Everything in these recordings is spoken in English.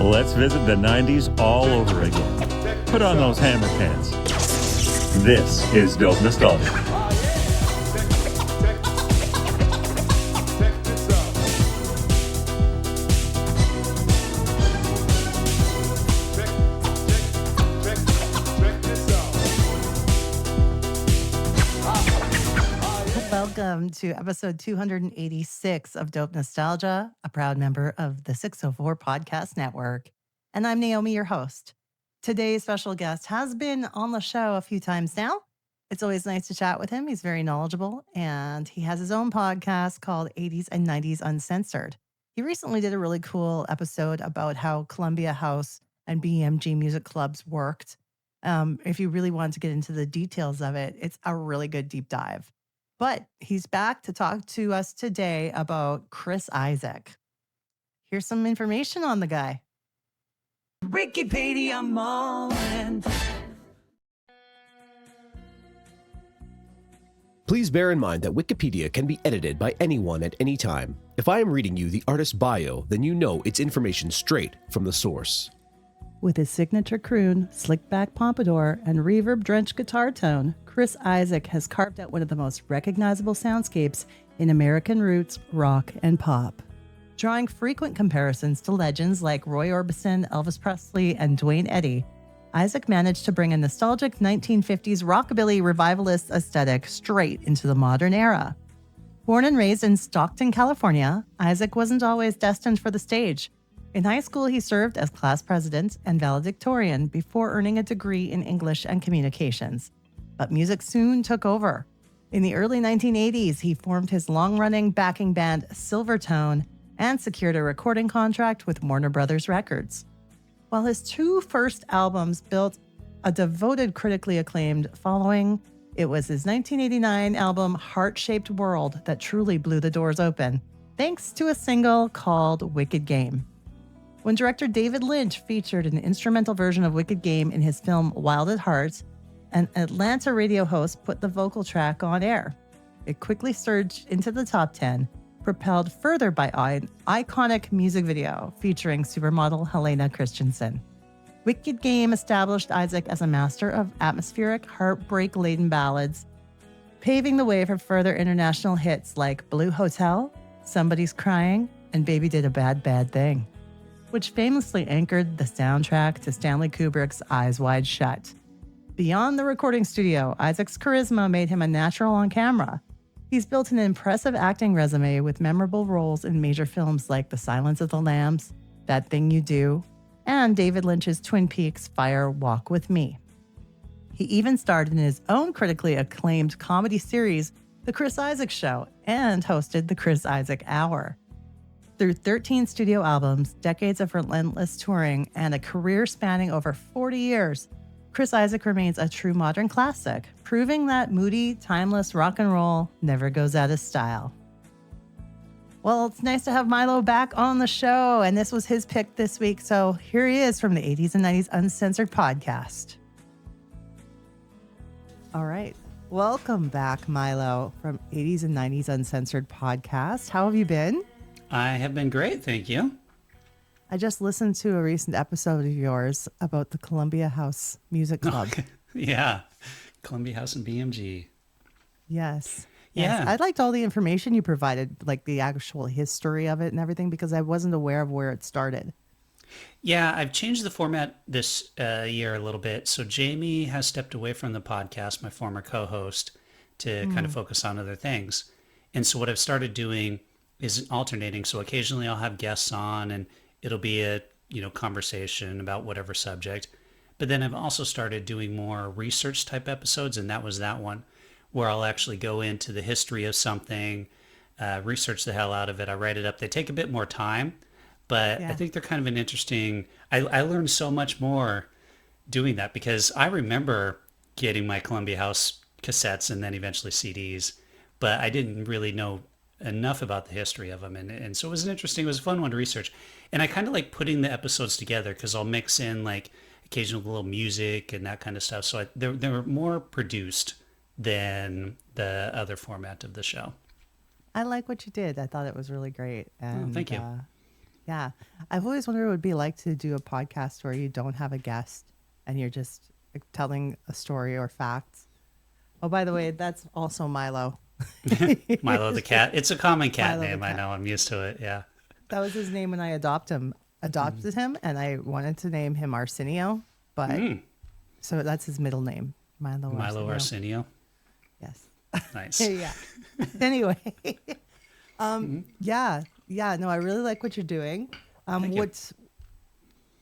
Let's visit the 90s all over again. Put on those hammer pants. This is Dope Nostalgia. Welcome to episode 286 of Dope Nostalgia, a proud member of the 604 Podcast Network. And I'm Naomi, your host. Today's special guest has been on the show a few times now. It's always nice to chat with him. He's very knowledgeable, and he has his own podcast called 80s and 90s Uncensored. He recently did a really cool episode about how Columbia House and BMG music clubs worked. If you really want to get into the details of it, it's a really good deep dive. But he's back to talk to us today about Chris Issak. Here's some information on the guy. Wikipedia moment. Please bear in mind that Wikipedia can be edited by anyone at any time. If I am reading you the artist's bio, then you know it's information straight from the source. With his signature croon, slick-back pompadour, and reverb-drenched guitar tone, Chris Issak has carved out one of the most recognizable soundscapes in American roots, rock, and pop. Drawing frequent comparisons to legends like Roy Orbison, Elvis Presley, and Duane Eddy, Issak managed to bring a nostalgic 1950s rockabilly revivalist aesthetic straight into the modern era. Born and raised in Stockton, California, Issak wasn't always destined for the stage. In high school, he served as class president and valedictorian before earning a degree in English and communications. But music soon took over. In the early 1980s, he formed his long-running backing band Silvertone and secured a recording contract with Warner Brothers Records. While his two first albums built a devoted, critically acclaimed following, it was his 1989 album Heart-Shaped World that truly blew the doors open, thanks to a single called Wicked Game. When director David Lynch featured an instrumental version of Wicked Game in his film Wild at Heart, an Atlanta radio host put the vocal track on air. It quickly surged into the top 10, propelled further by an iconic music video featuring supermodel Helena Christensen. Wicked Game established Issak as a master of atmospheric, heartbreak-laden ballads, paving the way for further international hits like Blue Hotel, Somebody's Crying, and Baby Did a Bad, Bad Thing, which famously anchored the soundtrack to Stanley Kubrick's Eyes Wide Shut. Beyond the recording studio, Isaac's charisma made him a natural on camera. He's built an impressive acting resume with memorable roles in major films like The Silence of the Lambs, That Thing You Do, and David Lynch's Twin Peaks' Fire Walk with Me. He even starred in his own critically acclaimed comedy series, The Chris Issak Show, and hosted The Chris Issak Hour. Through 13 studio albums, decades of relentless touring, and a career spanning over 40 years, Chris Issak remains a true modern classic, proving that moody, timeless rock and roll never goes out of style. Well, it's nice to have Milo back on the show, and this was his pick this week, so here he is from the 80s and 90s Uncensored Podcast. All right. Welcome back, Milo, from 80s and 90s Uncensored Podcast. How have you been? I have been great, thank you. I just listened to a recent episode of yours about the Columbia House Music Club. Yeah, Columbia House and BMG. Yes. Yeah. Yes. I liked all the information you provided, like the actual history of it and everything, because I wasn't aware of where it started. Yeah, I've changed the format this year a little bit. So Jamie has stepped away from the podcast, my former co-host, to kind of focus on other things. And so what I've started doing is alternating. So occasionally I'll have guests on and it'll be a, conversation about whatever subject. But then I've also started doing more research type episodes, and that was that one, where I'll actually go into the history of something, research the hell out of it. I write it up. They take a bit more time, but I think they're kind of an interesting, I learned so much more doing that because I remember getting my Columbia House cassettes and then eventually CDs, but I didn't really know enough about the history of them. And so it was it was a fun one to research. And I kind of like putting the episodes together because I'll mix in like occasional little music and that kind of stuff. So they're more produced than the other format of the show. I like what you did. I thought it was really great. And, thank you. Yeah. I've always wondered what it would be like to do a podcast where you don't have a guest and you're just like, telling a story or facts. Oh, by the way, that's also Milo. Milo the cat. It's a common cat Milo the name. I cat. know. I'm used to it. Yeah. That was his name when I adopted him, and I wanted to name him Arsenio, but so that's his middle name, Milo Milo Arsenio. Arsenio. Yes. Nice. Yeah. Anyway, yeah, no, I really like what you're doing. Thank you.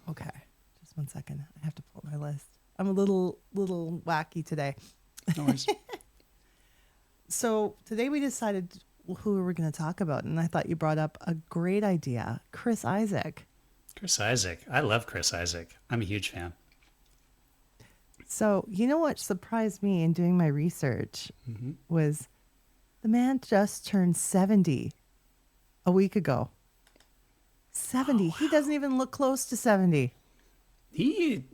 Okay? Just one second. I have to pull my list. I'm a little wacky today. No worries. So today we decided who we were going to talk about, and I thought you brought up a great idea, Chris Isaac. Chris Isaac. I love Chris Isaac. I'm a huge fan. So you know what surprised me in doing my research was the man just turned 70 a week ago. 70. Oh, wow. He doesn't even look close to 70. He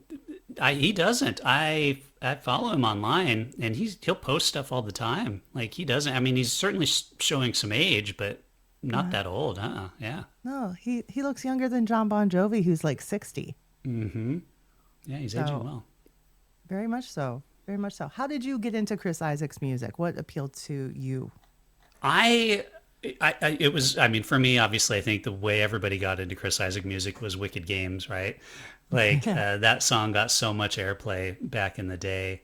doesn't. I follow him online, and he'll post stuff all the time. Like, he doesn't. I mean, he's certainly showing some age, but not that old, huh? Yeah. No, he looks younger than John Bon Jovi, who's like 60. Mm-hmm. Yeah, he's aging well. Very much so. Very much so. How did you get into Chris Isaac's music? What appealed to you? It was, I mean, for me, obviously, I think the way everybody got into Chris Isaac music was Wicked Games, right? Like, that song got so much airplay back in the day.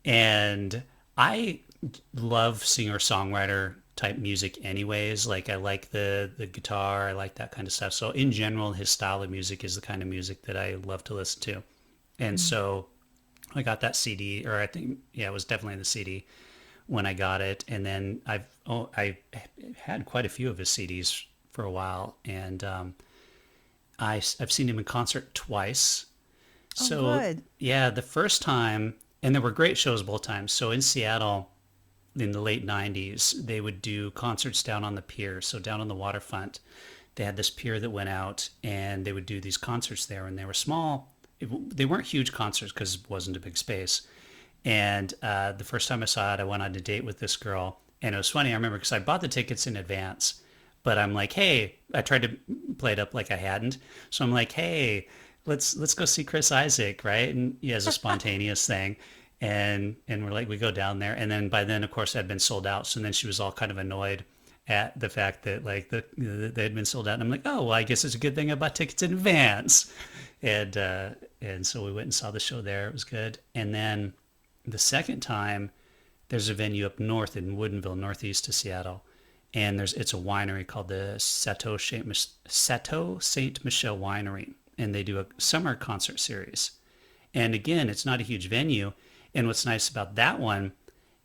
And I love singer-songwriter type music anyways. Like, I like the guitar, I like that kind of stuff. So in general, his style of music is the kind of music that I love to listen to. And so I got that CD, or I think, yeah, it was definitely the CD when I got it. And then I had quite a few of his CDs for a while. And I've seen him in concert twice. So good. Yeah, the first time, and there were great shows both times. So in Seattle in the late 90s, they would do concerts down on the pier. So down on the waterfront, they had this pier that went out, and they would do these concerts there, and they were small. They weren't huge concerts because it wasn't a big space. And the first time I saw it, I went on a date with this girl. And it was funny, I remember, because I bought the tickets in advance. But I'm like, hey, I tried to play it up like I hadn't. So I'm like, hey, let's go see Chris Isaac, right? And he has a spontaneous thing. And we're like, we go down there. And then by then, of course, it had been sold out. So then she was all kind of annoyed at the fact that like they had been sold out. And I'm like, oh, well, I guess it's a good thing I bought tickets in advance. And so we went and saw the show there. It was good. And then the second time, there's a venue up north in Woodinville, northeast of Seattle. And it's a winery called the Chateau Saint Michel Winery. And they do a summer concert series. And again, it's not a huge venue. And what's nice about that one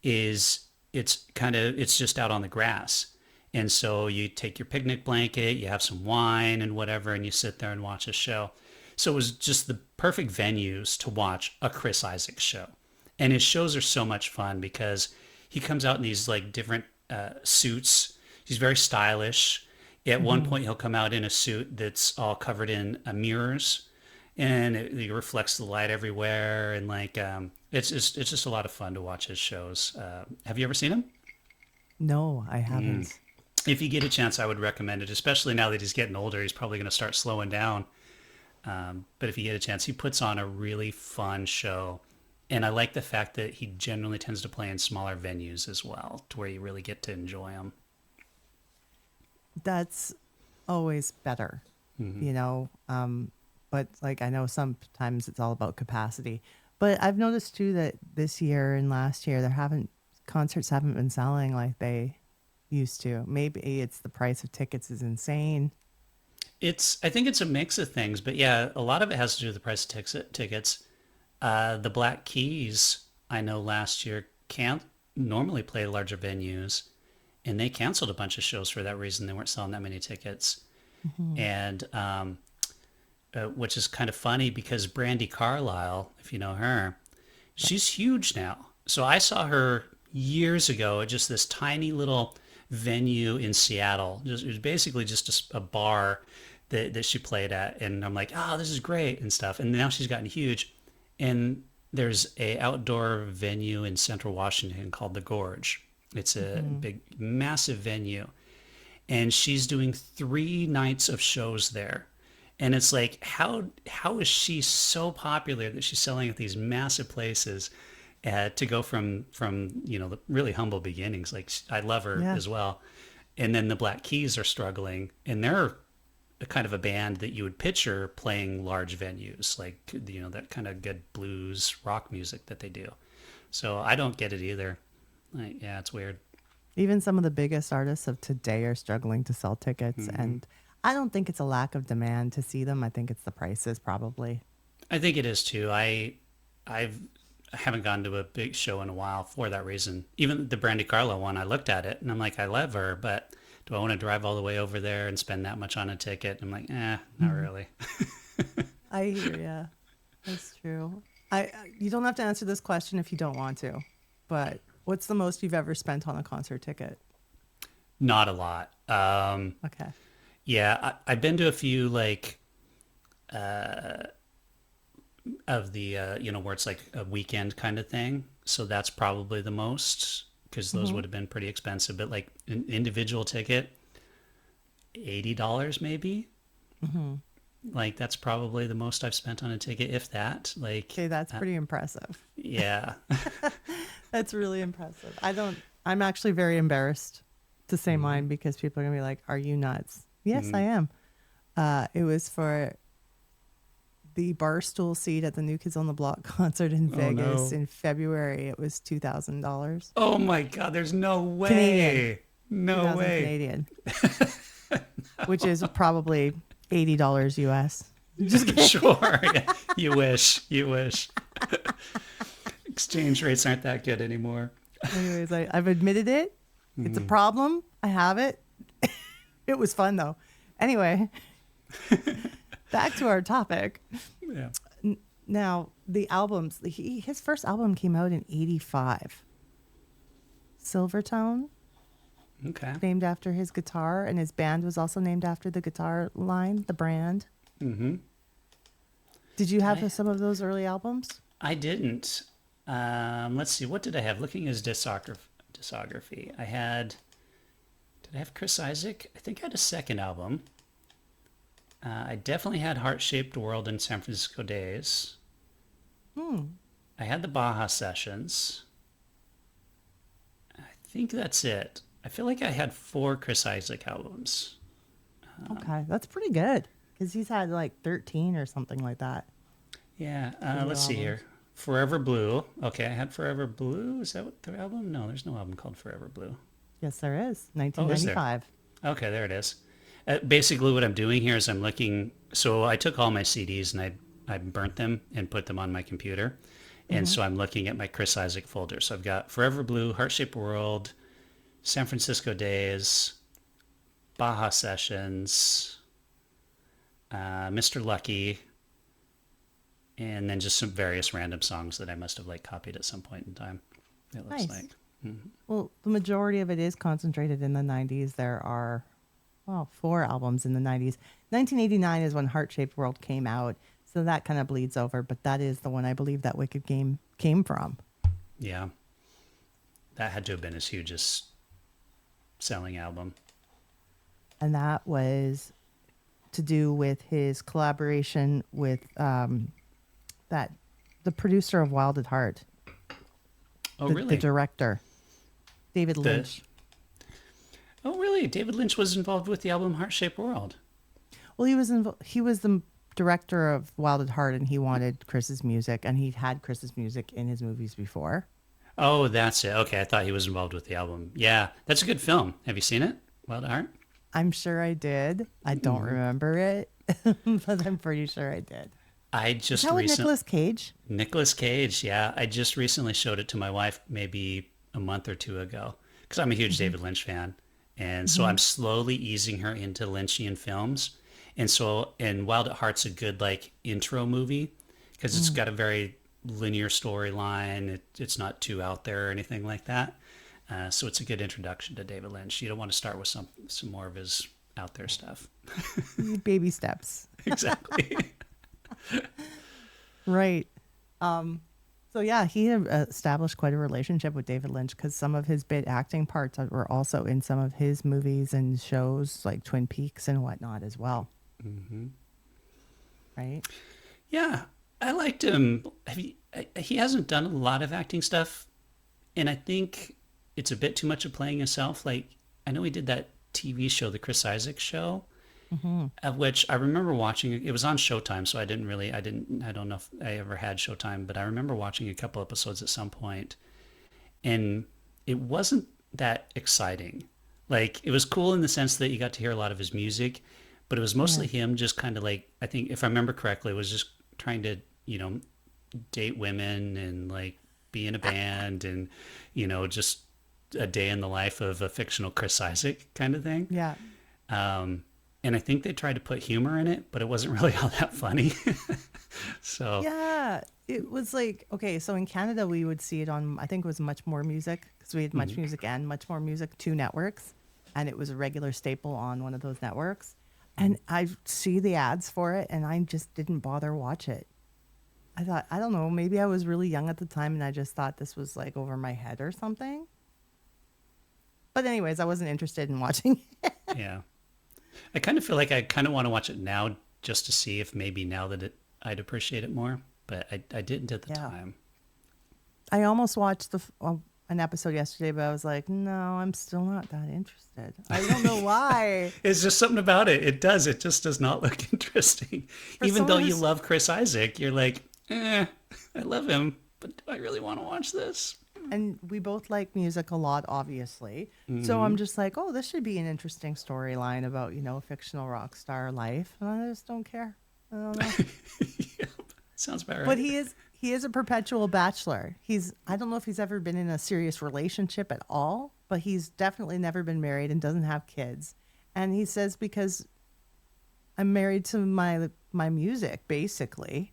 is it's just out on the grass. And so you take your picnic blanket, you have some wine and whatever, and you sit there and watch a show. So it was just the perfect venues to watch a Chris Isaac show. And his shows are so much fun because he comes out in these like different suits. He's very stylish. At one point, he'll come out in a suit that's all covered in mirrors, and it reflects the light everywhere. And like, it's just a lot of fun to watch his shows. Have you ever seen him? No, I haven't. If you get a chance, I would recommend it, especially now that he's getting older. He's probably going to start slowing down. But if you get a chance, he puts on a really fun show. And I like the fact that he generally tends to play in smaller venues as well, to where you really get to enjoy him. That's always better, you know. But like, I know sometimes it's all about capacity. But I've noticed too that this year and last year, concerts haven't been selling like they used to. Maybe it's the price of tickets is insane. I think it's a mix of things, but yeah, a lot of it has to do with the price of tickets. The Black Keys, I know last year can't normally play larger venues, and they canceled a bunch of shows for that reason. They weren't selling that many tickets. And which is kind of funny because Brandy Carlisle, if you know her, she's huge now. So I saw her years ago at just this tiny little venue in Seattle. It was basically just a bar that she played at. And I'm like, oh, this is great and stuff. And now she's gotten huge. And there's a outdoor venue in Central Washington called The Gorge. It's a big, massive venue. And she's doing 3 nights of shows there. And it's like, how is she so popular that she's selling at these massive places to go from the really humble beginnings? Like, I love her as well. And then the Black Keys are struggling, and they're a kind of a band that you would picture playing large venues, like, that kind of good blues rock music that they do. So I don't get it either. Like, yeah, it's weird. Even some of the biggest artists of today are struggling to sell tickets. And I don't think it's a lack of demand to see them. I think it's the prices, probably. I think it is too. I haven't gone to a big show in a while for that reason. Even the Brandy Carlo one, I looked at it and I'm like, I love her, but do I want to drive all the way over there and spend that much on a ticket? I'm like, not really. I hear ya. That's true. You don't have to answer this question if you don't want to, but what's the most you've ever spent on a concert ticket? Not a lot. Okay. Yeah, I've been to a few, like, of the, where it's like a weekend kind of thing. So that's probably the most, because those would have been pretty expensive. But like an individual ticket, $80 maybe. Like, that's probably the most I've spent on a ticket, if that. Like, Okay, that's pretty impressive. Yeah. That's really impressive. I'm actually very embarrassed to say mine, because people are going to be like, are you nuts? Yes, I am. It was for the Barstool seat at the New Kids on the Block concert in Vegas in February. It was $2,000. Oh my God, there's no way. Canadian. No way. Canadian. Which is probably $80 US. Just kidding. Sure. Yeah. You wish. Exchange rates aren't that good anymore. Anyways, I've admitted it. It's a problem. I have it. It was fun though. Anyway, back to our topic. Yeah. Now, the albums, his first album came out in 1985. Silvertone, Okay. named after his guitar, and his band was also named after the guitar line, the brand. Mm-hmm. Did you have some of those early albums? I didn't. Let's see. What did I have? Looking at his discography. Did I have Chris Isaac? I think I had a second album. I definitely had Heart-Shaped World and San Francisco Days. I had the Baja Sessions. I think that's it. I feel like I had 4 Chris Isaac albums. Okay, that's pretty good, because he's had like 13 or something like that. Yeah, let's see here. Forever Blue. Okay, I had Forever Blue. Is that what the album? No, there's no album called Forever Blue. Yes, there is. 1995. Okay, there it is. Basically, what I'm doing here is I'm looking. So I took all my CDs and I burnt them and put them on my computer. And so I'm looking at my Chris Isaac folder. So I've got Forever Blue, Heart-Shaped World, San Francisco Days, Baja Sessions, Mr. Lucky, and then just some various random songs that I must have like copied at some point in time. It looks Nice. like. Well, the majority of it is concentrated in the 90s. There are, 4 albums in the 90s. 1989 is when Heart-Shaped World came out, so that kind of bleeds over, but that is the one I believe that Wicked Game came from. Yeah. That had to have been his hugest selling album. And that was to do with his collaboration with the producer of Wild at Heart. Oh, the, really? The director, David Lynch. Oh, really? David Lynch was involved with the album Heart-Shaped World. Well, he was the director of Wild at Heart, and he wanted Chris's music, and he had Chris's music in his movies before. Oh, that's it. Okay, I thought he was involved with the album. Yeah, that's a good film. Have you seen it? Wild at Heart? I'm sure I did. I don't remember it, but I'm pretty sure I did. I just Is that with Nicolas Cage? Nicolas Cage, yeah. I just recently showed it to my wife maybe a month or 2 ago because I'm a huge David Lynch fan. And so I'm slowly easing her into Lynchian films. And Wild at Heart's a good like intro movie because it's got a very linear storyline. It's not too out there or anything like that. So it's a good introduction to David Lynch. You don't want to start with some more of his out there stuff. Baby steps. Exactly. Right. So yeah, he had established quite a relationship with David Lynch because some of his bit acting parts were also in some of his movies and shows like Twin Peaks and whatnot as well. right? Yeah, I liked him. He hasn't done a lot of acting stuff, and I think it's a bit too much of playing himself. Like, I know he did that TV show, the Chris Isaac show, of which I remember watching. It was on Showtime, so I don't know if I ever had Showtime, but I remember watching a couple episodes at some point, and it wasn't that exciting. Like, it was cool in the sense that you got to hear a lot of his music, but it was mostly him just kind of like, I think if I remember correctly, it was just trying to, date women and like be in a band and, just a day in the life of a fictional Chris Isaac kind of thing. Yeah. And I think they tried to put humor in it, but it wasn't really all that funny. So Yeah, it was like, okay, so in Canada we would see it on, I think it was Much More Music, because we had Much Music and Much More Music, two networks, and it was a regular staple on one of those networks. And I see the ads for it, and I just didn't bother watch it. I thought, I don't know, maybe I was really young at the time, and I just thought this was like over my head or something. But anyways, I wasn't interested in watching it. yeah, I kind of feel like I kind of want to watch it now just to see if maybe now that I'd appreciate it more, but I didn't at the time. I almost watched an episode yesterday, but I was like, no, I'm still not that interested. I don't know why. It's just something about it. It just does not look interesting. Even though you love Chris Isaac, you're like, I love him, but do I really want to watch this? And we both like music a lot, obviously. So I'm just like, oh, this should be an interesting storyline about, a fictional rock star life. And I just don't care. I don't know. Yeah, sounds about right. But he is a perpetual bachelor. I don't know if he's ever been in a serious relationship at all, but he's definitely never been married and doesn't have kids. And he says, because I'm married to my music, basically.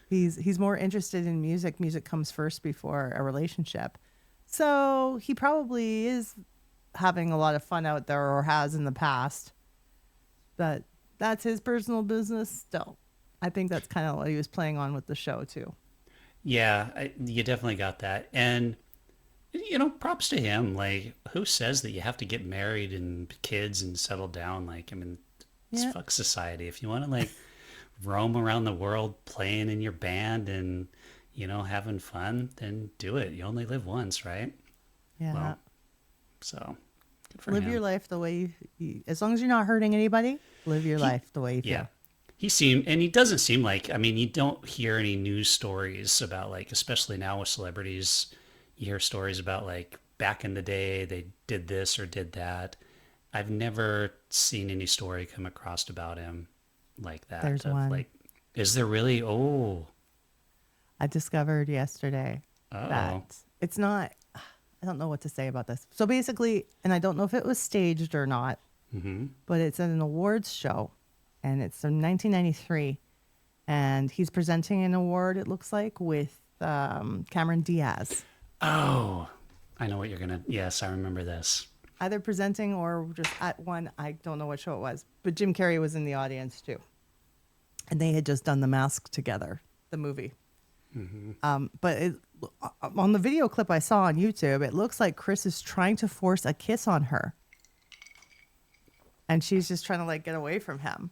He's more interested in music. Music comes first before a relationship. So he probably is having a lot of fun out there, or has in the past. But that's his personal business still. I think that's kind of what he was playing on with the show too. Yeah, you definitely got that. And, props to him. Like, who says that you have to get married and kids and settle down? Like, I mean, it's fuck society. If you want to, like, roam around the world playing in your band and, having fun, then do it. You only live once, right? Yeah. Well, so good for live him. your life the way you, as long as you're not hurting anybody, live your life the way you feel. Yeah. He doesn't seem like, I mean, you don't hear any news stories about, like, especially now with celebrities, you hear stories about, like, back in the day, they did this or did that. I've never seen any story come across about him like that. There's one. Like, is there really? Oh, I discovered yesterday that it's not, I don't know what to say about this. So basically, and I don't know if it was staged or not, but it's at an awards show, and it's from 1993, and he's presenting an award, it looks like, with Cameron Diaz. Oh, I know what you're going to, yes, I remember this. Either presenting or just at one, I don't know what show it was, but Jim Carrey was in the audience too. And they had just done The Mask together, the movie. But on the video clip I saw on YouTube, it looks like Chris is trying to force a kiss on her. And she's just trying to, like, get away from him.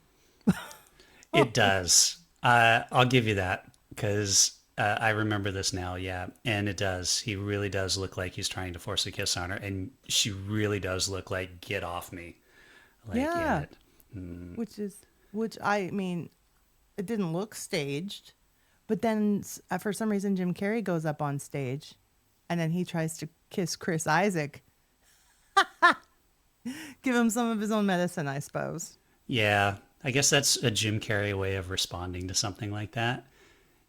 It does. I'll give you that, because I remember this now, yeah. And it does. He really does look like he's trying to force a kiss on her. And she really does look like, get off me. Like, Yeah. Which I mean, it didn't look staged. But then for some reason, Jim Carrey goes up on stage and then he tries to kiss Chris Isaac. Give him some of his own medicine, I suppose. Yeah, I guess that's a Jim Carrey way of responding to something like that.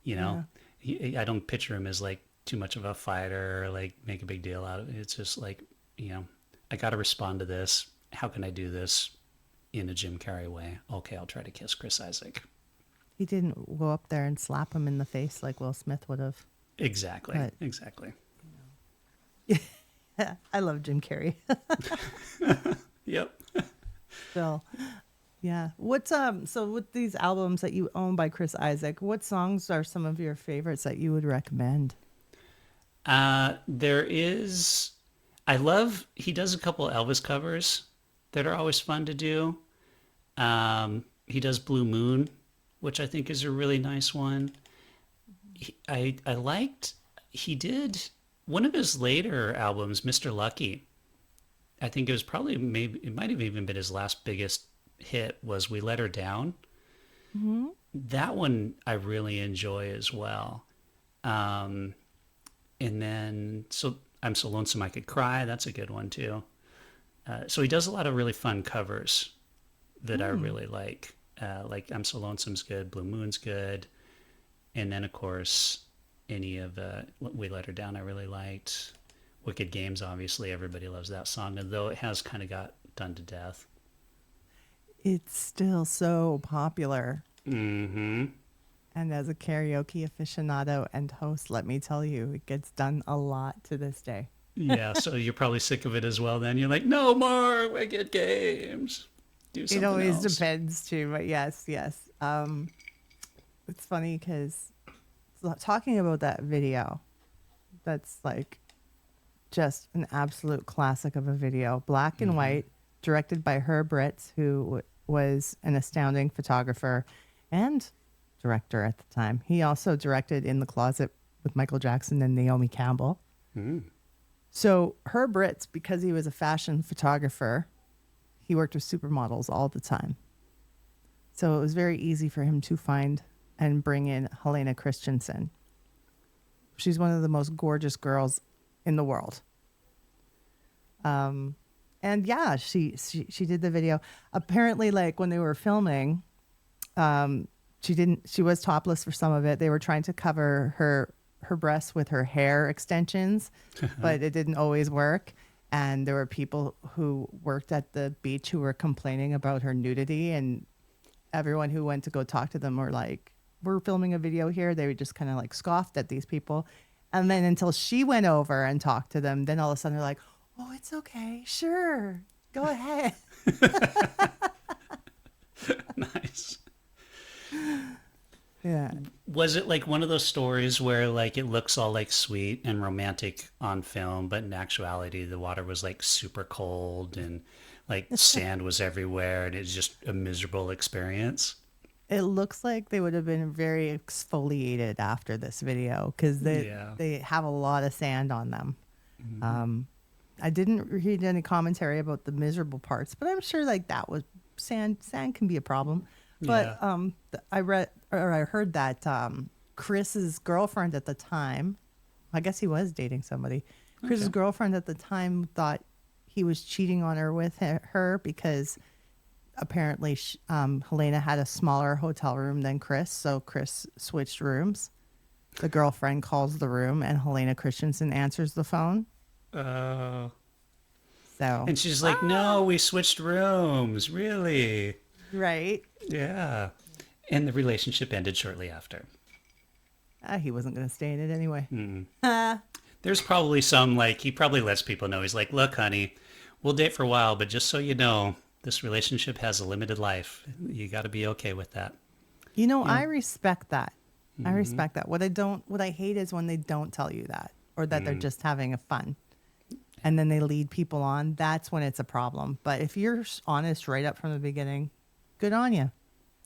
I don't picture him as, like, too much of a fighter or, like, make a big deal out of it. It's just like, I got to respond to this. How can I do this in a Jim Carrey way? Okay, I'll try to kiss Chris Isaac. He didn't go up there and slap him in the face like Will Smith would have. Exactly. But, exactly. Yeah, I love Jim Carrey. Yep. Still, yeah. What's so with these albums that you own by Chris Isaac, what songs are some of your favorites that you would recommend? There is, he does a couple Elvis covers that are always fun to do. He does Blue Moon, which I think is a really nice one. I liked, he did one of his later albums, Mr. Lucky. I think it was probably, maybe it might have even been his last biggest hit, was We Let Her Down. Mm-hmm. That one I really enjoy as well. And then I'm So Lonesome I Could Cry. That's a good one too. So he does a lot of really fun covers that I really like. Like I'm So Lonesome's good, Blue Moon's good. And then of course, any of We Let Her Down I really liked. Wicked Games, obviously, everybody loves that song, although it has kind of got done to death. It's still so popular. Mm-hmm. And as a karaoke aficionado and host, let me tell you, it gets done a lot to this day. Yeah, so you're probably sick of it as well then. You're like, no more Wicked Games. Do something It always else. depends too, but yes. It's funny because talking about that video, that's like just an absolute classic of a video. Black and white, directed by Herb Ritts, who was an astounding photographer and director at the time. He also directed In the Closet with Michael Jackson and Naomi Campbell. So Herb Ritts, because he was a fashion photographer, he worked with supermodels all the time. So it was very easy for him to find and bring in Helena Christensen. She's one of the most gorgeous girls in the world. And yeah, she did the video. Apparently, like when they were filming, she was topless for some of it. They were trying to cover her breasts with her hair extensions, but it didn't always work. And there were people who worked at the beach who were complaining about her nudity, and everyone who went to go talk to them were like, we're filming a video here. They would just kind of like scoffed at these people. And then until she went over and talked to them, then all of a sudden they're like, oh, it's okay. Sure. Go ahead. Nice. Yeah. Was it like one of those stories where like it looks all like sweet and romantic on film, but in actuality the water was like super cold and like sand was everywhere and it's just a miserable experience? It looks like they would have been very exfoliated after this video because they have a lot of sand on them. I didn't read any commentary about the miserable parts, but I'm sure like that was sand can be a problem. But I heard that Chris's girlfriend at the time, I guess he was dating somebody. Chris's girlfriend at the time thought he was cheating on her with her because apparently Helena had a smaller hotel room than Chris, so Chris switched rooms. The girlfriend calls the room and Helena Christensen answers the phone. Oh. So And she's like, no, we switched rooms. Really? right. Yeah. And the relationship ended shortly after. He wasn't going to stay in it anyway. There's probably some, like, he probably lets people know. He's like, look, honey, we'll date for a while, but just so you know, this relationship has a limited life. You got to be okay with that. You know, I respect that. I respect that. What I hate is when they don't tell you that, or that they're just having a fun and then they lead people on. That's when it's a problem. But if you're honest right up from the beginning, good on you.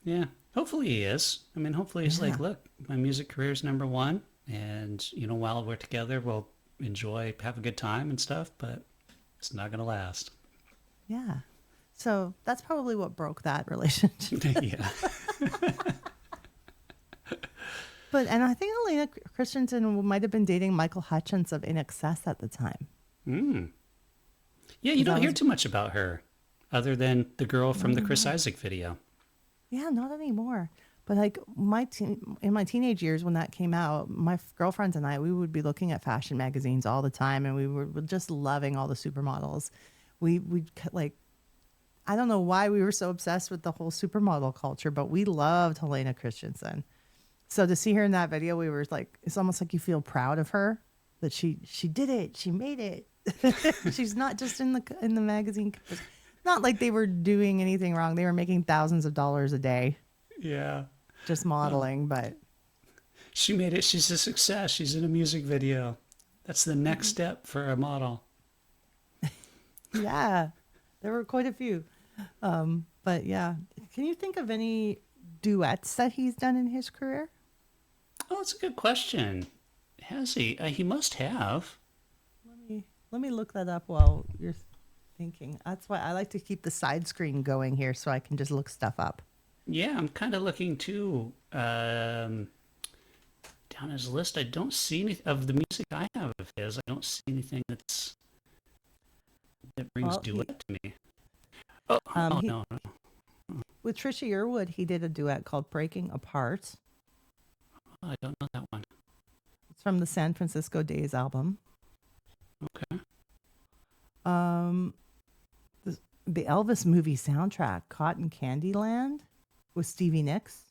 Yeah. Hopefully he is. I mean, hopefully he's like, look, my music career is number one. And, you know, while we're together, we'll enjoy, have a good time and stuff, but it's not going to last. Yeah. So that's probably what broke that relationship. Yeah. And I think Helena Christensen might have been dating Michael Hutchence of In Excess at the time. Yeah, you don't hear too much about her other than the girl from the Chris Isaac video. Yeah, not anymore. But like in my teenage years when that came out, my girlfriends and I, we would be looking at fashion magazines all the time, and we were just loving all the supermodels. We'd like, I don't know why we were so obsessed with the whole supermodel culture, but we loved Helena Christensen. So to see her in that video, we were like, it's almost like you feel proud of her that she did it, she made it. She's not just in the magazine. Not like they were doing anything wrong. They were making thousands of dollars a day. Yeah. Just modeling, but She made it. She's a success. She's in a music video. That's the next step for a model. yeah, there were quite a few. But yeah, can you think of any duets that he's done in his career? Oh, that's a good question. Has he? He must have. Let me look that up while you're thinking. That's why I like to keep the side screen going here so I can just look stuff up. Yeah, I'm kind of looking too. Down his list, I don't see any of the music I have of his. I don't see anything that brings duet to me. Oh, no. With Trisha Yearwood, he did a duet called "Breaking Apart." Oh, I don't know that one. It's from the San Francisco Days album. Okay. The Elvis movie soundtrack, "Cotton Candy Land," with Stevie Nicks.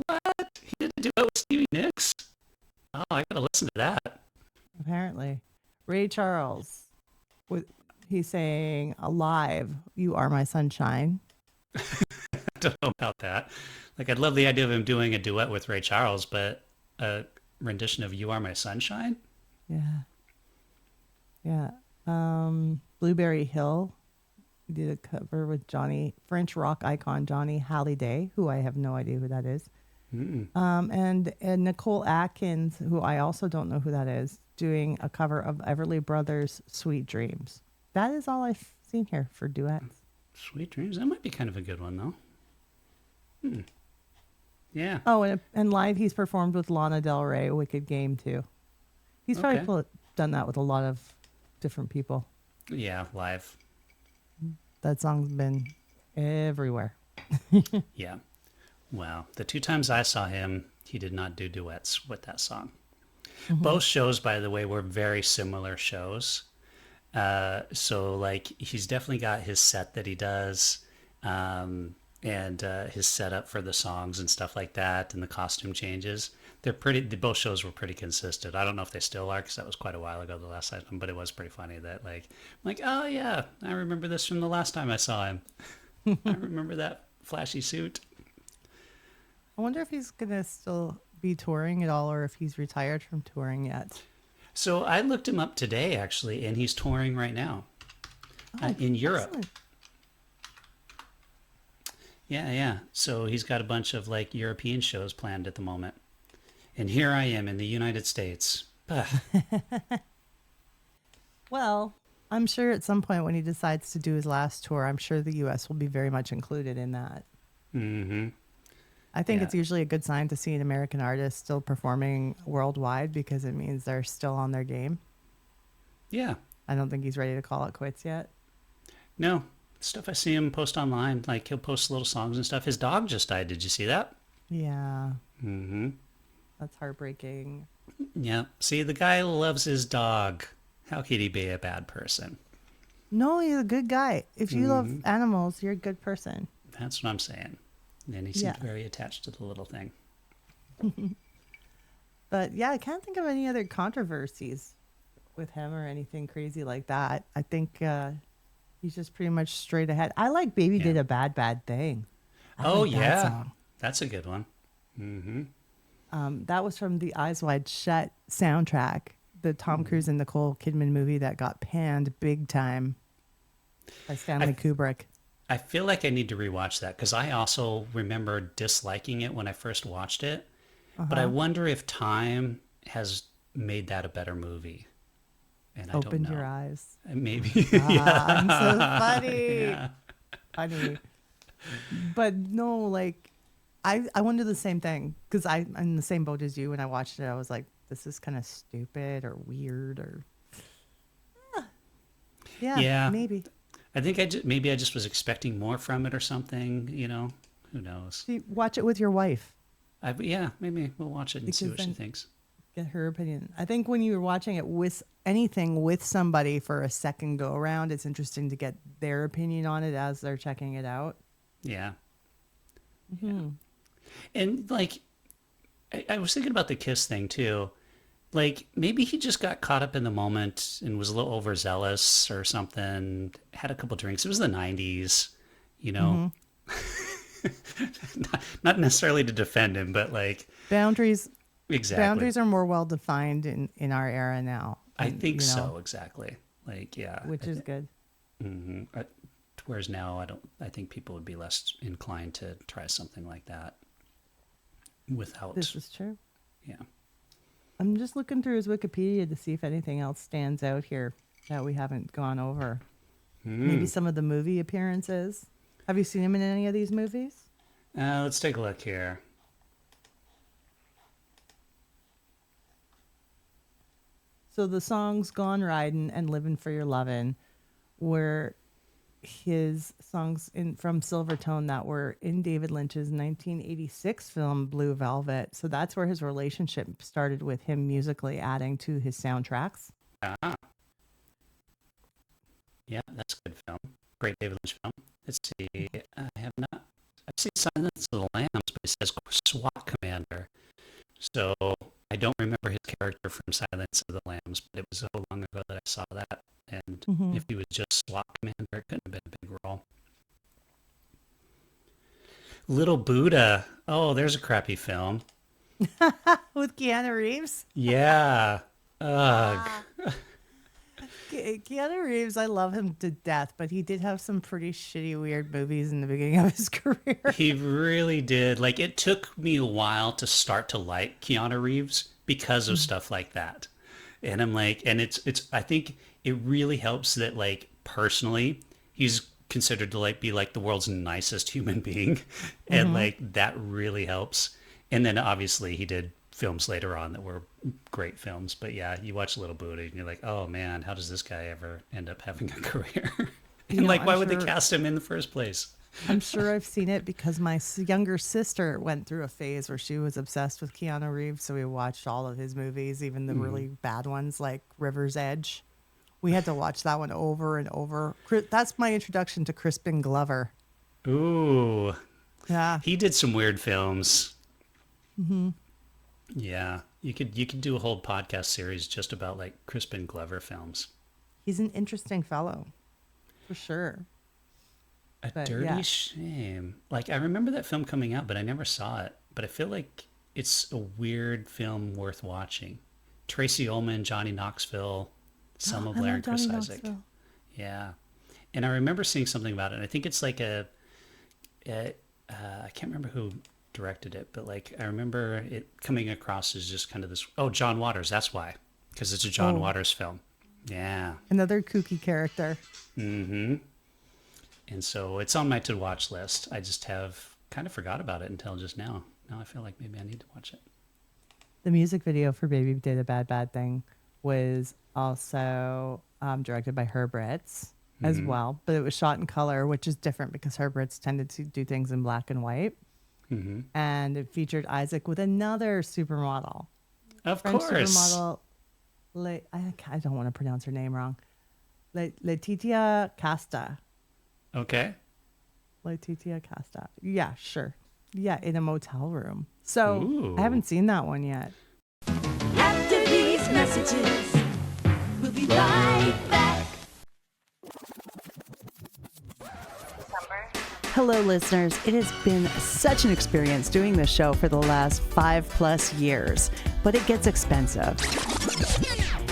What? He did a duet with Stevie Nicks? Oh, I gotta listen to that. Apparently, Ray Charles. He's saying "Alive, You Are My Sunshine." I don't know about that. Like, I'd love the idea of him doing a duet with Ray Charles, but a rendition of "You Are My Sunshine"? Yeah. Blueberry Hill. He did a cover with French rock icon Johnny Hallyday, who I have no idea who that is. And Nicole Atkins, who I also don't know who that is, doing a cover of Everly Brothers' "Sweet Dreams." That is all I've seen here for duets. Sweet Dreams? That might be kind of a good one, though. Yeah. Oh, and live he's performed with Lana Del Rey, "Wicked Game" too. He's probably done that with a lot of different people. Yeah, live. That song's been everywhere. Yeah. Wow. The 2 times I saw him, he did not do duets with that song. Both shows, by the way, were very similar shows. So, like, he's definitely got his set that he does, and his setup for the songs and stuff like that, and the costume changes. Both shows were pretty consistent. I don't know if they still are, because that was quite a while ago, the last time, but it was pretty funny that, like, I'm like, oh yeah, I remember this from the last time I saw him. I remember that flashy suit. I wonder if he's going to still be touring at all, or if he's retired from touring yet. So I looked him up today, actually, and he's touring right now in Europe. Excellent. Yeah. So he's got a bunch of, like, European shows planned at the moment. And here I am in the United States. Well, I'm sure at some point when he decides to do his last tour, I'm sure the U.S. will be very much included in that. Mm-hmm. I think it's usually a good sign to see an American artist still performing worldwide, because it means they're still on their game. Yeah. I don't think he's ready to call it quits yet. No. Stuff I see him post online, like he'll post little songs and stuff. His dog just died. Did you see that? Yeah. Mm-hmm. That's heartbreaking. Yeah. See, the guy loves his dog. How could he be a bad person? No, he's a good guy. If you love animals, you're a good person. That's what I'm saying. And he seemed very attached to the little thing. But yeah, I can't think of any other controversies with him or anything crazy like that. I think he's just pretty much straight ahead. I like "Baby Did a Bad Bad Thing." I like that song. That's a good one. Mm-hmm. That was from the Eyes Wide Shut soundtrack, the Tom Cruise and Nicole Kidman movie that got panned big time by Stanley Kubrick. I feel like I need to rewatch that, because I also remember disliking it when I first watched it. But I wonder if time has made that a better movie. And I Opened don't know. your eyes. Maybe. I'm so funny. Yeah. Funny. But no, like, I wonder the same thing, because I'm in the same boat as you. When I watched it, I was like, this is kind of stupid or weird or... Yeah, maybe. I think maybe I just was expecting more from it or something, you know? Who knows? See, watch it with your wife. Maybe we'll watch it and see what she thinks. Get her opinion. I think when you're watching it with anything with somebody for a second go around, it's interesting to get their opinion on it as they're checking it out. Yeah. Mm-hmm. And, like, I was thinking about the Kiss thing too. Like, maybe he just got caught up in the moment and was a little overzealous or something. Had a couple drinks. It was the 90s, you know. Not necessarily to defend him, but, like, boundaries. Exactly. Boundaries are more well defined in our era now. I think so. Exactly. Like, yeah. Which is good. Mm-hmm. Whereas now, I think people would be less inclined to try something like that without. This is true. Yeah. I'm just looking through his Wikipedia to see if anything else stands out here that we haven't gone over. Maybe some of the movie appearances. Have you seen him in any of these movies? Let's take a look here. So the songs Gone Ridin' and Livin' for Your Lovin' were his songs from Silvertone that were in David Lynch's 1986 film Blue Velvet. So that's where his relationship started, with him musically adding to his soundtracks. Ah. Yeah, that's a good film. Great David Lynch film. Let's see. I've seen Silence of the Lambs, but it says SWAT Commander. So I don't remember his character from Silence of the Lambs, but it was so long ago that I saw that. And if he was just SWAT Commander, it couldn't have been a big role. Little Buddha. Oh, there's a crappy film. With Keanu Reeves? Yeah. Ugh. Keanu Reeves, I love him to death, but he did have some pretty shitty, weird movies in the beginning of his career. He really did. Like, it took me a while to start to like Keanu Reeves because of stuff like that. And I'm like, and it's I think it really helps that, like, personally, he's considered to be the world's nicest human being. And like, that really helps. And then obviously he did films later on that were great films. But yeah, you watch Little Buddha and you're like, oh man, how does this guy ever end up having a career? And why would they cast him in the first place? I'm sure I've seen it because my younger sister went through a phase where she was obsessed with Keanu Reeves. So we watched all of his movies, even the really bad ones like River's Edge. We had to watch that one over and over. That's my introduction to Crispin Glover. Ooh. Yeah. He did some weird films. Yeah. You could do a whole podcast series just about like Crispin Glover films. He's an interesting fellow. For sure. Dirty Shame. Like, I remember that film coming out, but I never saw it. But I feel like it's a weird film worth watching. Tracy Ullman, Johnny Knoxville, Selma Blair, and Chris Isaac. Yeah. And I remember seeing something about it. And I think it's like I can't remember who directed it, but like, I remember it coming across as just kind of this, John Waters. That's why. Because it's a John Waters film. Yeah. Another kooky character. Mm-hmm. And so it's on my to-watch list. I just have kind of forgot about it until just now. Now I feel like maybe I need to watch it. The music video for Baby Did a Bad Bad Thing was also directed by Herb Ritts as well, but it was shot in color, which is different because Herb Ritts tended to do things in black and white. And it featured Isaac with another supermodel. Of French course. Supermodel, I don't want to pronounce her name wrong. Letitia Casta. Okay. Letitia Casta. Yeah, sure. Yeah, in a motel room. So Ooh. I haven't seen that one yet. After these messages, we'll be right back. Hello, listeners. It has been such an experience doing this show for the last 5+ years, but it gets expensive.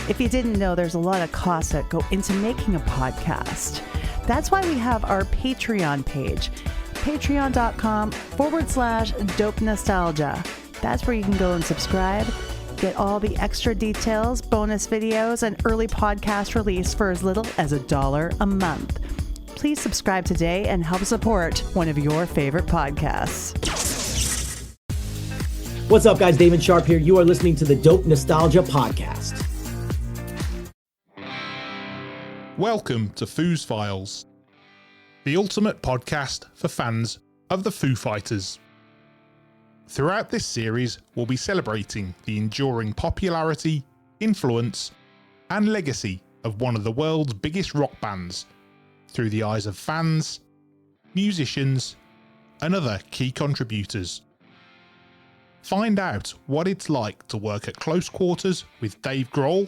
If you didn't know, there's a lot of costs that go into making a podcast. That's why we have our Patreon page, patreon.com/dope nostalgia. That's where you can go and subscribe, get all the extra details, bonus videos, and early podcast release for as little as $1 a month. Please subscribe today and help support one of your favorite podcasts. What's up, guys? David Sharp here. You are listening to the Dope Nostalgia Podcast. Welcome to Foo's Files, the ultimate podcast for fans of the Foo Fighters. Throughout this series, we'll be celebrating the enduring popularity, influence, and legacy of one of the world's biggest rock bands through the eyes of fans, musicians, and other key contributors. Find out what it's like to work at close quarters with Dave Grohl.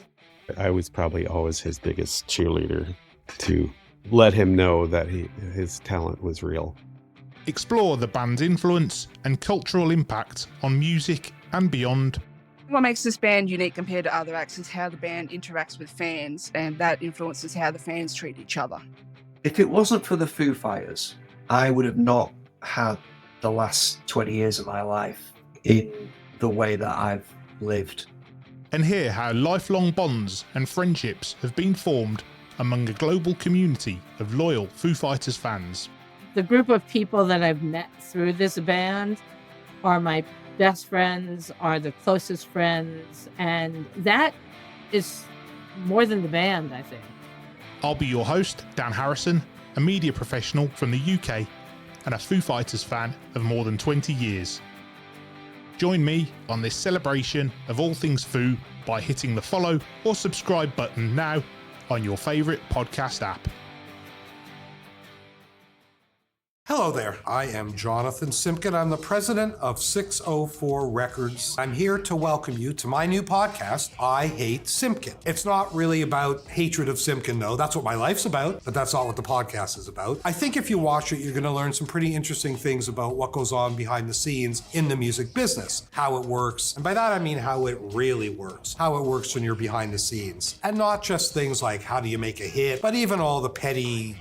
I was probably always his biggest cheerleader to let him know that his talent was real. Explore the band's influence and cultural impact on music and beyond. What makes this band unique compared to other acts is how the band interacts with fans, and that influences how the fans treat each other. if it wasn't for the Foo Fighters, I would have not had the last 20 years of my life in the way that I've lived. And hear how lifelong bonds and friendships have been formed among a global community of loyal Foo Fighters fans. The group of people that I've met through this band are my best friends, are the closest friends, and that is more than the band, I think. I'll be your host, Dan Harrison, a media professional from the UK and a Foo Fighters fan of more than 20 years. Join me on this celebration of all things Foo by hitting the follow or subscribe button now on your favourite podcast app. Hello there, I am Jonathan Simkin. I'm the president of 604 Records. I'm here to welcome you to my new podcast, I Hate Simkin. It's not really about hatred of Simkin, though. That's what my life's about, but that's not what the podcast is about. I think if you watch it, you're going to learn some pretty interesting things about what goes on behind the scenes in the music business, how it works, and by that I mean how it really works, how it works when you're behind the scenes. And not just things like how do you make a hit, but even all the petty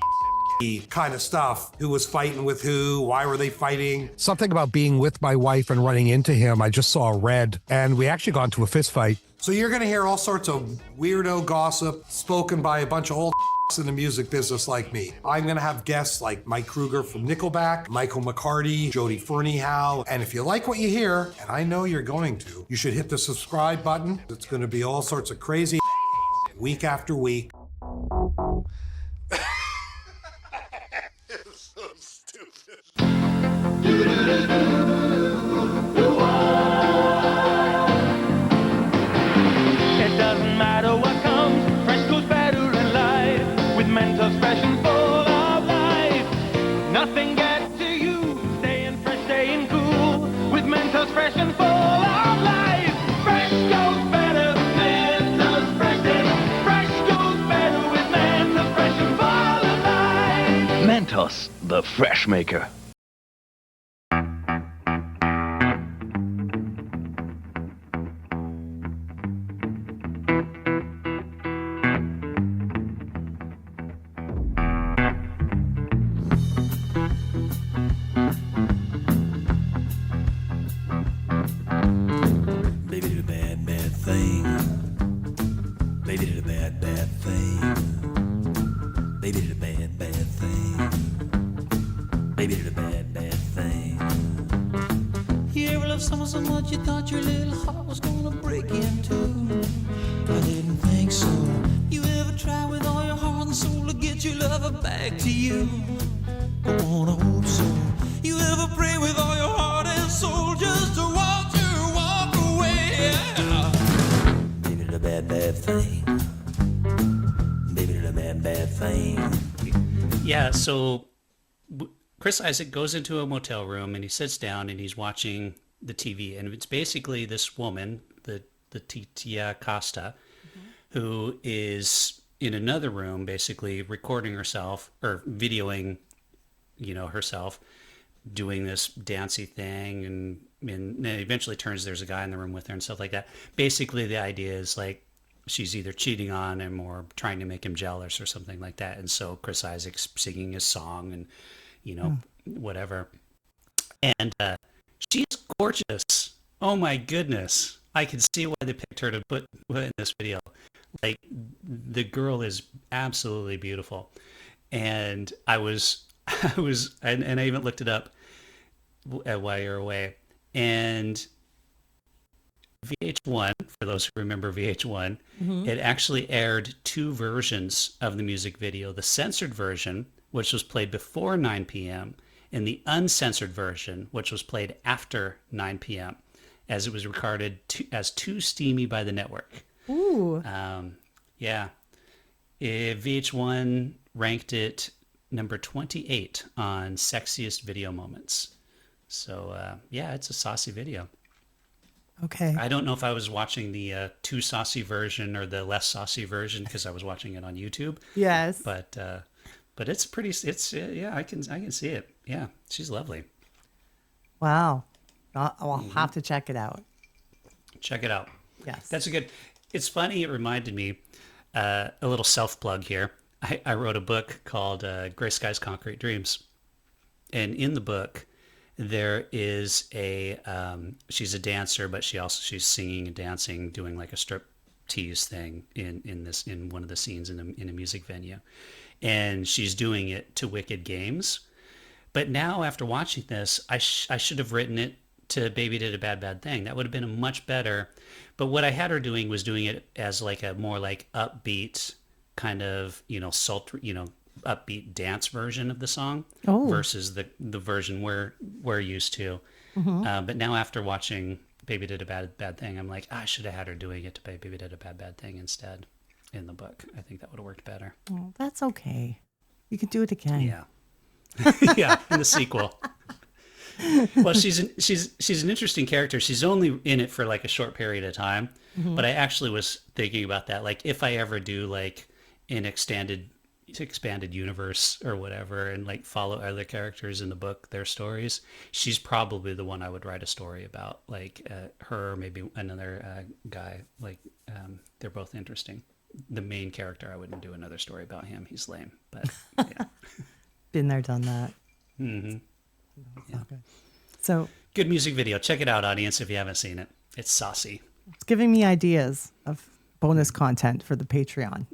kind of stuff. Who was fighting with who? Why were they fighting? Something about being with my wife and running into him. I just saw red, and we actually got into a fist fight. So you're going to hear all sorts of weirdo gossip spoken by a bunch of old in the music business like me. I'm going to have guests like Mike Kruger from Nickelback, Michael McCarty, Jody Ferniehow, and if you like what you hear, and I know you're going to, you should hit the subscribe button. It's going to be all sorts of crazy week after week. It doesn't matter what comes, fresh goes better in life. With Mentos fresh and full of life, nothing gets to you. Staying fresh, staying cool. With Mentos fresh and full of life, fresh goes better. Mentos fresh and fresh goes better with Mentos fresh and full of life. Mentos, the fresh maker. Baby did a bad, bad thing. Baby did a bad, bad thing. Baby did a bad, bad thing. Baby did a bad, bad thing. You ever love someone so much you thought your little heart was gonna break in two? I didn't think so. You ever try with all your heart and soul to get your lover back to you? I wanna hope so. You ever pray with all your heart and soul just to watch her walk away? Baby did a bad, bad thing. Baby did a bad, bad thing. Yeah, so Chris Issak goes into a motel room and he sits down and he's watching the TV. And it's basically this woman, the Titia Costa, who is in another room basically recording herself or videoing, herself doing this dancey thing, and then eventually turns there's a guy in the room with her and stuff like that. Basically, the idea is like she's either cheating on him or trying to make him jealous or something like that. And so Chris Isaak's singing his song and, whatever. And she's gorgeous. Oh my goodness. I can see why they picked her to put in this video. Like, the girl is absolutely beautiful. And I even looked it up while you're away. And VH1, for those who remember VH1, it actually aired two versions of the music video. The censored version, which was played before 9 p.m., and the uncensored version, which was played after 9 p.m., as it was recorded as too steamy by the network. Ooh. Yeah. VH1 ranked it number 28 on sexiest video moments. So, it's a saucy video. Okay. I don't know if I was watching the too saucy version or the less saucy version because I was watching it on YouTube. Yes. But it's pretty. I can see it. Yeah, she's lovely. Wow. I'll have to check it out. Check it out. Yes. That's a good. It's funny. It reminded me a little self plug here. I wrote a book called Gray Skies, Concrete Dreams. And in the book, there is she's a dancer, but she's singing and dancing, doing like a strip tease thing in one of the scenes in a music venue. And she's doing it to Wicked Games. But now after watching this, I should have written it to Baby Did a Bad Bad Thing. That would have been a much better. But what I had her doing was doing it as like a more like upbeat kind of, sultry, upbeat dance version of the song versus the version we're used to. But now after watching Baby Did a Bad Bad Thing, I'm like, I should have had her doing it to Baby Did a Bad Bad Thing instead in the book. I think that would have worked better. Oh, that's okay. You can do it again. Yeah. Yeah, in the sequel. Well, she's an interesting character. She's only in it for like a short period of time, but I actually was thinking about that. Like, if I ever do like an expanded universe or whatever, and like follow other characters in the book, their stories, she's probably the one I would write a story about. Like her, maybe another guy. Like they're both interesting. The main character, I wouldn't do another story about him. He's lame, but yeah. Been there, done that. Mm-hmm. Yeah. Okay. So good music video. Check it out, audience, if you haven't seen it. It's saucy. It's giving me ideas of bonus content for the Patreon.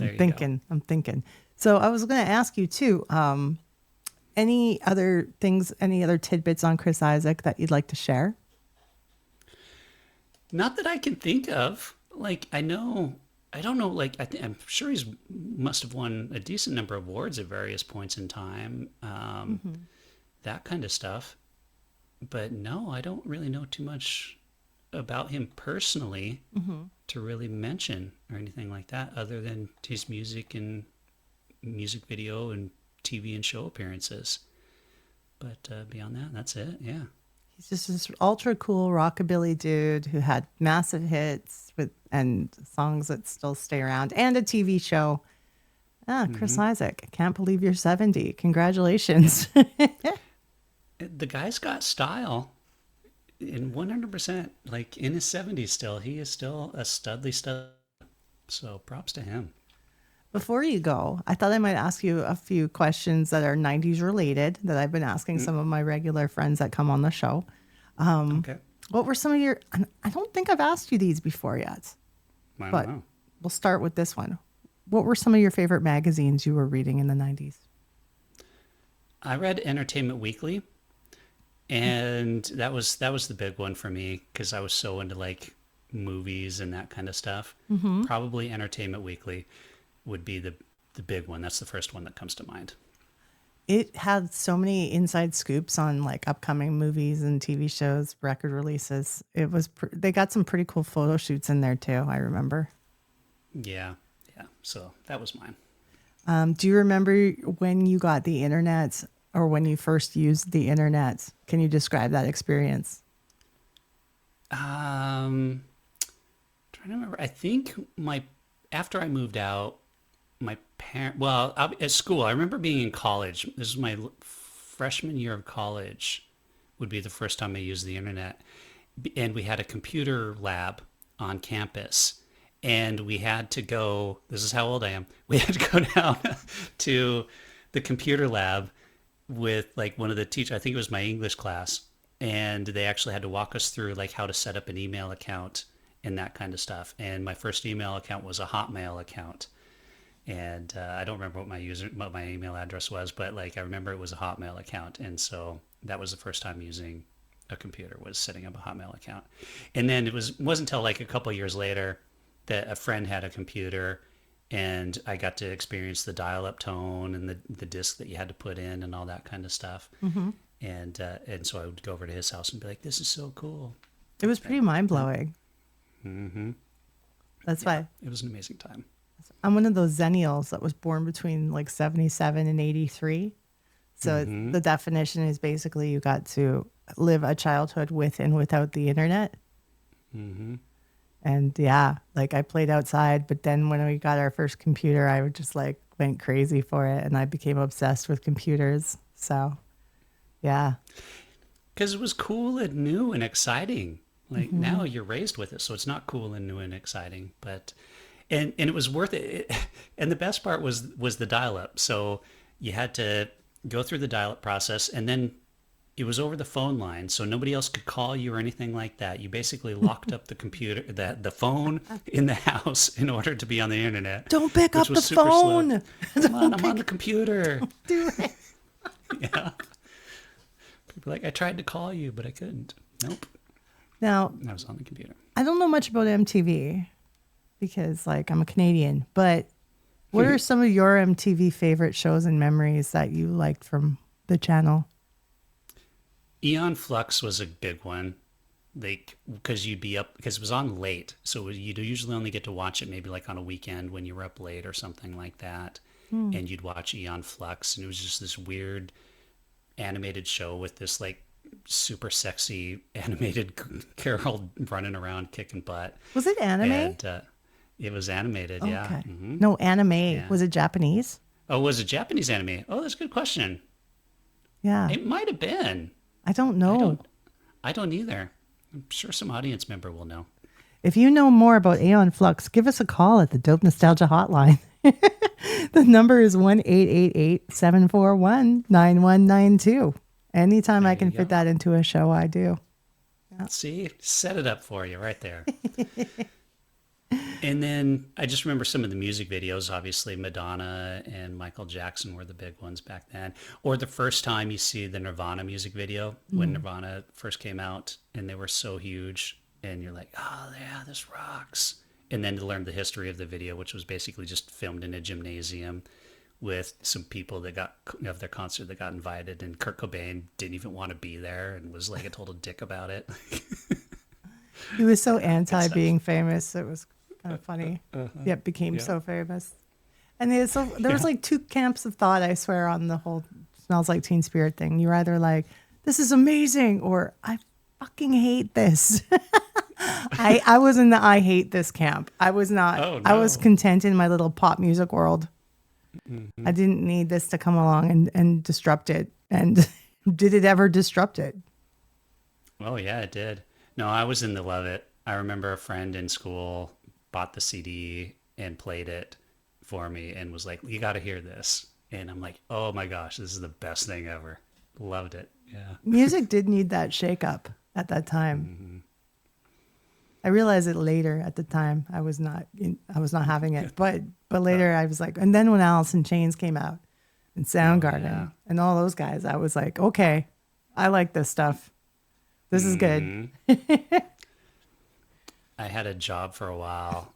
I'm thinking. So I was going to ask you too, any other tidbits on Chris Isaac that you'd like to share? Not that I can think of. Like, I don't know, like, I'm sure he's must have won a decent number of awards at various points in time. That kind of stuff. But no, I don't really know too much about him personally to really mention or anything like that, other than his music and music video and TV and show appearances. But beyond that, that's it. Yeah. He's just this ultra cool rockabilly dude who had massive hits and songs that still stay around, and a TV show. Chris Isaac, I can't believe you're 70. Congratulations. The guy's got style. In 100%, like in his 70s still. He is still a studly stud. So props to him. Before you go, I thought I might ask you a few questions that are 90s related that I've been asking some of my regular friends that come on the show. Okay. What were some of your... I don't think I've asked you these before yet. But we'll start with this one. What were some of your favorite magazines you were reading in the 90s? I read Entertainment Weekly. And that was the big one for me because I was so into like movies and that kind of stuff. Probably Entertainment Weekly would be the big one. That's the first one that comes to mind. It had so many inside scoops on like upcoming movies and TV shows, record releases. It was they got some pretty cool photo shoots in there too, I remember. Yeah. So that was mine. Do you remember when you got the internet? Or when you first used the internet? Can you describe that experience? Trying to remember. I think after I moved out, my at school, I remember being in college. This is my freshman year of college would be the first time I used the internet. And we had a computer lab on campus. And we had to go, this is how old I am, we had to go down to the computer lab with like one of the teachers, I think it was my English class, and they actually had to walk us through like how to set up an email account and that kind of stuff. And my first email account was a Hotmail account, and I don't remember what my email address was, but like I remember it was a Hotmail account, and so that was the first time using a computer, was setting up a Hotmail account. And then it wasn't until like a couple of years later that a friend had a computer. And I got to experience the dial-up tone and the disc that you had to put in and all that kind of stuff. And so I would go over to his house and be like, "This is so cool." It was pretty mind-blowing. That's why it was an amazing time. I'm one of those Zennials that was born between like 77 and 83. So the definition is basically you got to live a childhood with and without the internet. And yeah, like I played outside, but then when we got our first computer, I would just like went crazy for it, and I became obsessed with computers. So yeah. Because it was cool and new and exciting. Like now you're raised with it, so it's not cool and new and exciting. But And it was worth it. And the best part was the dial-up. So you had to go through the dial-up process, and then it was over the phone line, so nobody else could call you or anything like that. You basically locked up the computer, the phone in the house in order to be on the internet. Don't pick up the phone. Come on, I'm on the computer. Do it. Yeah. People are like, I tried to call you, but I couldn't. Nope. Now, I was on the computer. I don't know much about MTV because, like, I'm a Canadian, but what are some of your MTV favorite shows and memories that you liked from the channel? Eon Flux was a big one, like, because you'd be up, because it was on late, so you'd usually only get to watch it maybe like on a weekend when you were up late or something like that, and you'd watch Eon Flux, and it was just this weird animated show with this like super sexy animated girl running around kicking butt. Was it anime? And, it was animated, yeah. Okay. Mm-hmm. No, anime. Yeah. Was it Japanese? Oh, was it Japanese anime? Oh, that's a good question. Yeah. It might have been. I don't know. I don't either. I'm sure some audience member will know. If you know more about Aeon Flux, give us a call at the Dope Nostalgia Hotline. The number is 1-888-741-9192. Anytime I can fit that into a show, I do. Yeah. See, set it up for you right there. And then I just remember some of the music videos. Obviously, Madonna and Michael Jackson were the big ones back then. Or the first time you see the Nirvana music video, when Nirvana first came out, and they were so huge, and you're like, oh yeah, this rocks. And then to learn the history of the video, which was basically just filmed in a gymnasium with some people that got of their concert that got invited, and Kurt Cobain didn't even want to be there and was like a total dick about it. He was so anti being famous. It was kind of funny. Yet became so famous. And there was like two camps of thought, I swear, on the whole Smells Like Teen Spirit thing. You're either like, this is amazing, or I fucking hate this. I was in the I hate this camp. I was not. Oh, no. I was content in my little pop music world. Mm-hmm. I didn't need this to come along and disrupt it. And did it ever disrupt it? Oh yeah, it did. No, I was in the love it. I remember a friend in school bought the CD and played it for me and was like, you got to hear this. And I'm like, oh my gosh, this is the best thing ever. Loved it. Yeah. Music did need that shake up at that time. Mm-hmm. I realized it later. At the time, I was not having it, but later I was like, and then when Alice in Chains came out and Soundgarden and all those guys, I was like, okay, I like this stuff. This is good. I had a job for a while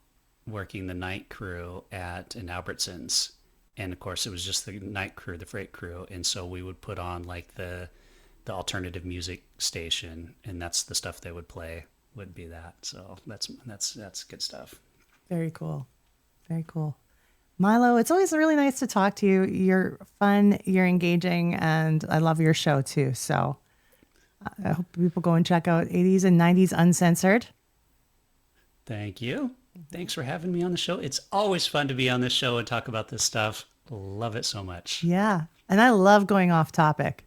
working the night crew at an Albertsons. And of course it was just the night crew, the freight crew. And so we would put on like the alternative music station, and that's the stuff they would play would be that. So that's good stuff. Very cool. Very cool. Milo, it's always really nice to talk to you. You're fun, you're engaging, and I love your show too. So I hope people go and check out 80s and 90s Uncensored. Thank you. Thanks for having me on the show. It's always fun to be on this show and talk about this stuff. Love it so much. Yeah. And I love going off topic.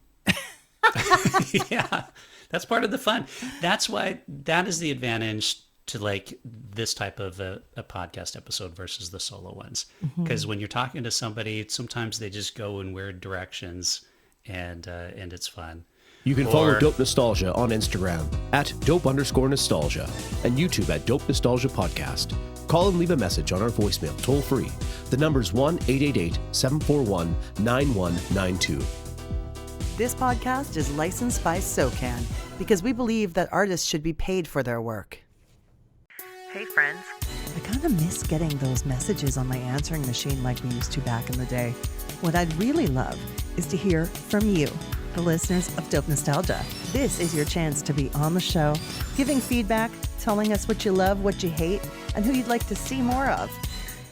Yeah, that's part of the fun. That's why that is the advantage to like this type of a podcast episode versus the solo ones. Because when you're talking to somebody, sometimes they just go in weird directions, and it's fun. You can follow Dope Nostalgia on Instagram at @dope_nostalgia and YouTube at Dope Nostalgia Podcast. Call and leave a message on our voicemail toll free. The number's 1-888-741-9192. This podcast is licensed by SOCAN because we believe that artists should be paid for their work. Hey friends. I kind of miss getting those messages on my answering machine like we used to back in the day. What I'd really love is to hear from you, the listeners of Dope Nostalgia. This is your chance to be on the show, giving feedback, telling us what you love, what you hate, and who you'd like to see more of.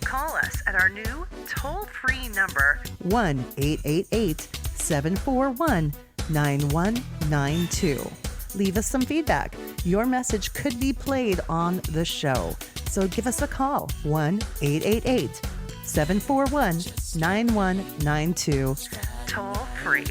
Call us at our new toll-free number, 1-888-741-9192. Leave us some feedback. Your message could be played on the show. So give us a call, 1-888-741-9192. Toll-free.